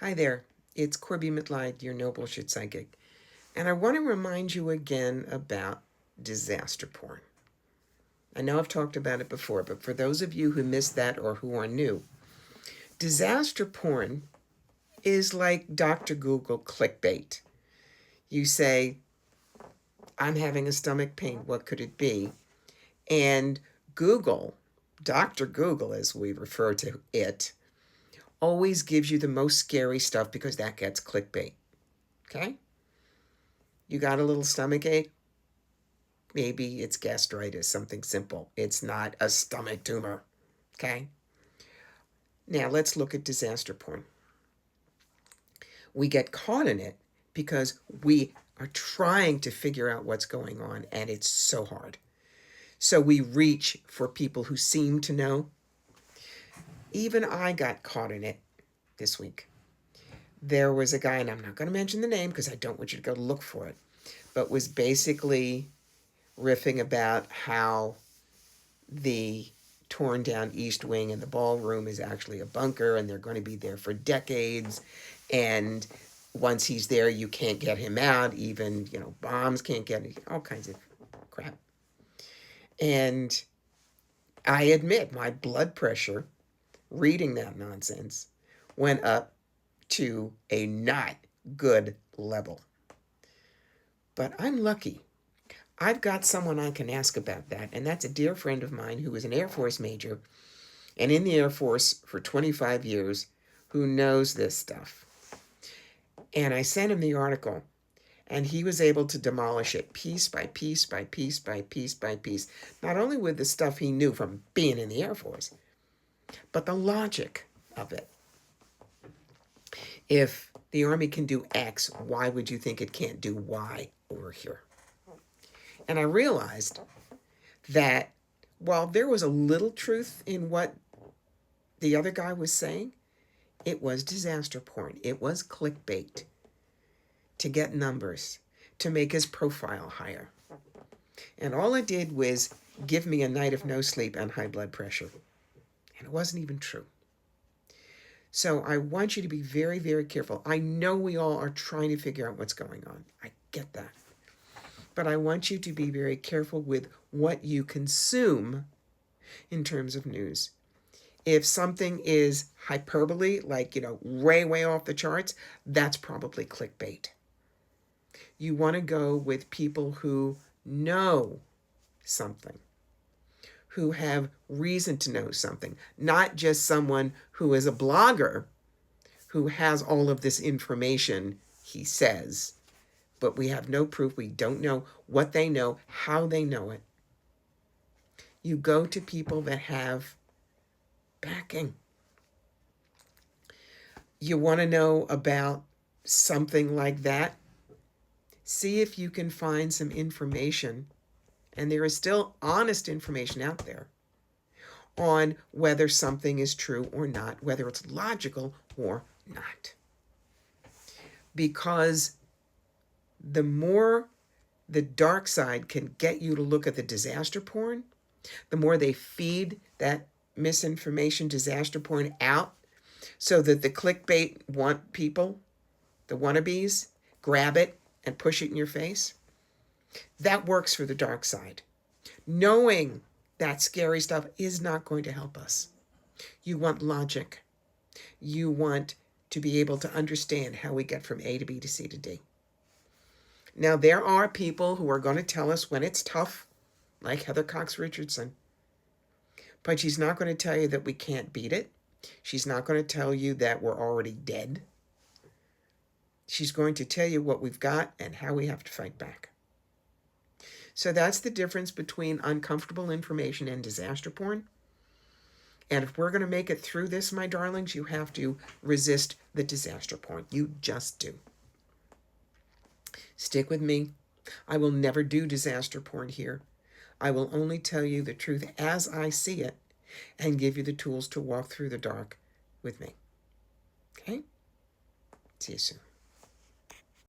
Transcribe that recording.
Hi there, it's Corby Mitleid, your no bullshit psychic, and I want to remind you again about disaster porn. I know I've talked about it before, but for those of you who missed that or who are new, disaster porn is like Dr. Google clickbait. You say, I'm having a stomach pain, what could it be? And Google, Dr. Google as we refer to it, always gives you the most scary stuff because that gets clickbait. Okay? You got a little stomach ache? Maybe it's gastritis, something simple. It's not a stomach tumor. Okay? Now let's look at disaster porn. We get caught in it because we are trying to figure out what's going on, and it's so hard. So we reach for people who seem to know. Even I got caught in it this week. There was a guy, and I'm not going to mention the name because I don't want you to go look for it, but was basically riffing about how the torn down East Wing and the ballroom is actually a bunker and they're going to be there for decades. And once he's there, you can't get him out. Even, bombs can't get him, all kinds of crap. And I admit my blood pressure reading that nonsense went up to a not good level. But I'm lucky. I've got someone I can ask about that, and that's a dear friend of mine who is an Air Force major and in the Air Force for 25 years who knows this stuff. And I sent him the article, and he was able to demolish it piece by piece by piece by piece by piece, not only with the stuff he knew from being in the Air Force, but the logic of it. If the Army can do X, why would you think it can't do Y over here? And I realized that while there was a little truth in what the other guy was saying, it was disaster porn. It was clickbait to get numbers, to make his profile higher. And all it did was give me a night of no sleep and high blood pressure. And it wasn't even true. So I want you to be very, very careful. I know we all are trying to figure out what's going on. I get that. But I want you to be very careful with what you consume in terms of news. If something is hyperbole, like, way, way off the charts, that's probably clickbait. You want to go with people who know something, who have reason to know something, not just someone who is a blogger who has all of this information, he says, but we have no proof. We don't know what they know, how they know it. You go to people that have backing. You want to know about something like that? See if you can find some information, and there is still honest information out there, on whether something is true or not, whether it's logical or not. Because the more the dark side can get you to look at the disaster porn, the more they feed that misinformation, disaster porn out, so that the clickbait people, the wannabes, grab it and push it in your face. That works for the dark side. Knowing that scary stuff is not going to help us. You want logic. You want to be able to understand how we get from A to B to C to D. Now, there are people who are going to tell us when it's tough, like Heather Cox Richardson. But she's not going to tell you that we can't beat it. She's not going to tell you that we're already dead. She's going to tell you what we've got and how we have to fight back. So that's the difference between uncomfortable information and disaster porn. And if we're going to make it through this, my darlings, you have to resist the disaster porn. You just do. Stick with me. I will never do disaster porn here. I will only tell you the truth as I see it and give you the tools to walk through the dark with me. Okay? See you soon.